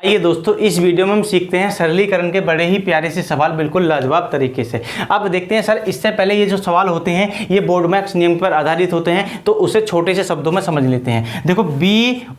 ये दोस्तों इस वीडियो में हम सीखते हैं सरलीकरण के बड़े ही प्यारे से सवाल बिल्कुल लाजवाब तरीके से। अब देखते हैं सर, इससे पहले ये जो सवाल होते हैं ये बोर्ड मैक्स नियम पर आधारित होते हैं, तो उसे छोटे से शब्दों में समझ लेते हैं। देखो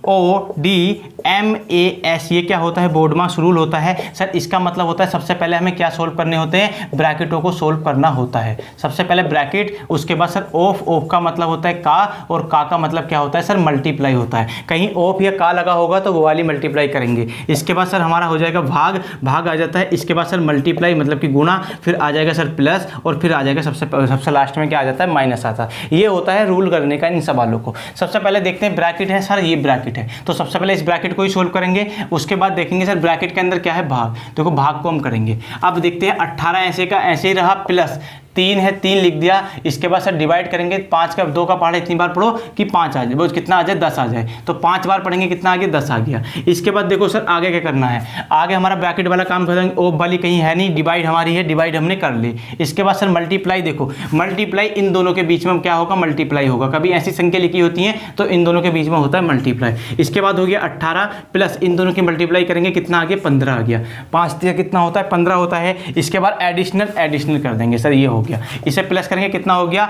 BODMAS ये क्या होता है? बोर्ड मैक्स रूल होता है सर। इसका मतलब होता है सबसे पहले हमें क्या सोल्व करने होते हैं? ब्रैकेटों को सोल्व करना होता है। सबसे पहले ब्रैकेट, उसके बाद सर ऑफ का मतलब होता है का, और का मतलब क्या होता है सर? मल्टीप्लाई होता है। कहीं ऑफ या का लगा होगा तो वो वाली मल्टीप्लाई करेंगे। इसके बाद सर हमारा हो जाएगा भाग आ जाता है। इसके बाद सर मल्टीप्लाई मतलब कि गुणा, फिर आ जाएगा सर प्लस, और फिर आ जाएगा सबसे लास्ट में क्या आ जाता है? माइनस आता है। ये होता है रूल करने का इन सवालों को। सबसे पहले देखते हैं ब्रैकेट है सर, ये ब्रैकेट है तो सबसे पहले इस ब्रैकेट को ही सोल्व करेंगे। उसके बाद देखेंगे सर ब्रैकेट के अंदर क्या है? भाग। देखो भाग को हम करेंगे। अब देखते हैं 18 ऐसे का ऐसे ही रहा, प्लस 3 है 3 लिख दिया। इसके बाद सर डिवाइड करेंगे, 5 का 2 का पहाड़ा इतनी बार पढ़ो कि 5 आ जाए, वो कितना आ जाए? 10 आ जाए। तो 5 बार पढ़ेंगे कितना आ गया? 10 आ गया। इसके बाद देखो सर आगे क्या करना है? आगे हमारा ब्रैकेट वाला काम करेंगे। ओफ वाली कहीं है नहीं, डिवाइड हमारी है, डिवाइड हमने कर ली। इसके बाद सर मल्टीप्लाई, देखो मल्टीप्लाई इन दोनों के बीच में क्या होगा? मल्टीप्लाई होगा। कभी ऐसी संख्या लिखी होती है तो इन दोनों के बीच में होता है मल्टीप्लाई। इसके बाद हो गया 18 प्लस इन दोनों की मल्टीप्लाई करेंगे, कितना आ गया? 15 आ गया। 5 दिया कितना होता है? 15 होता है। इसके बाद एडिशनल कर देंगे सर, ये हो गया। इसे प्लस करेंगे, कितना हो गया?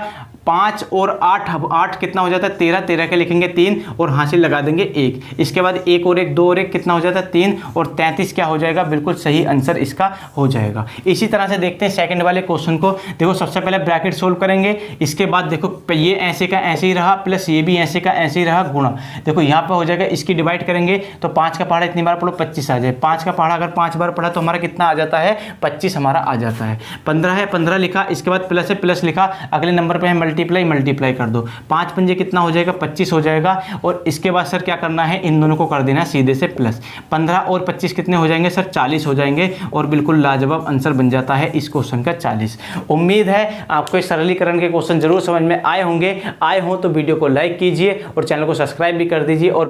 5 और 8 कितना हो जाता है? 13 के लिखेंगे 3 और हासिल लगा देंगे 1। इसके बाद 1 और 1 2 और 1 कितना हो जाता है? 3 और 33 क्या हो जाएगा? बिल्कुल सही आंसर इसका हो जाएगा। इसी तरह से देखते हैं सेकंड वाले क्वेश्चन को। देखो सबसे पहले ब्रैकेट सोल्व करेंगे। इसके बाद देखो ये ऐसे का ऐसे ही रहा, प्लस ये भी ऐसे का ऐसे ही रहा, गुणा। देखो यहाँ पर हो जाएगा, इसकी डिवाइड करेंगे तो 5 का पहाड़ा इतनी बार पढ़ो 25 आ जाए। 5 का पहाड़ा अगर 5 बार पढ़ा तो हमारा कितना आ जाता है? 25 हमारा आ जाता है। 15 है, 15 लिखा। इसके बाद प्लस है, प्लस लिखा। अगले नंबर पे है मल्टीप्लाई कर दो। 5 पंजे कितना हो जाएगा? 25 हो जाएगा। और इसके बाद सर क्या करना है? इन दोनों को कर देना है सीधे से प्लस। 15 और 25 कितने हो जाएंगे सर? 40 हो जाएंगे। और बिल्कुल लाजवाब आंसर बन जाता है इस क्वेश्चन का 40। उम्मीद है आपको इस सरलीकरण के क्वेश्चन जरूर समझ में आए होंगे। आए हों तो वीडियो को लाइक कीजिए और चैनल को सब्सक्राइब भी कर दीजिए। और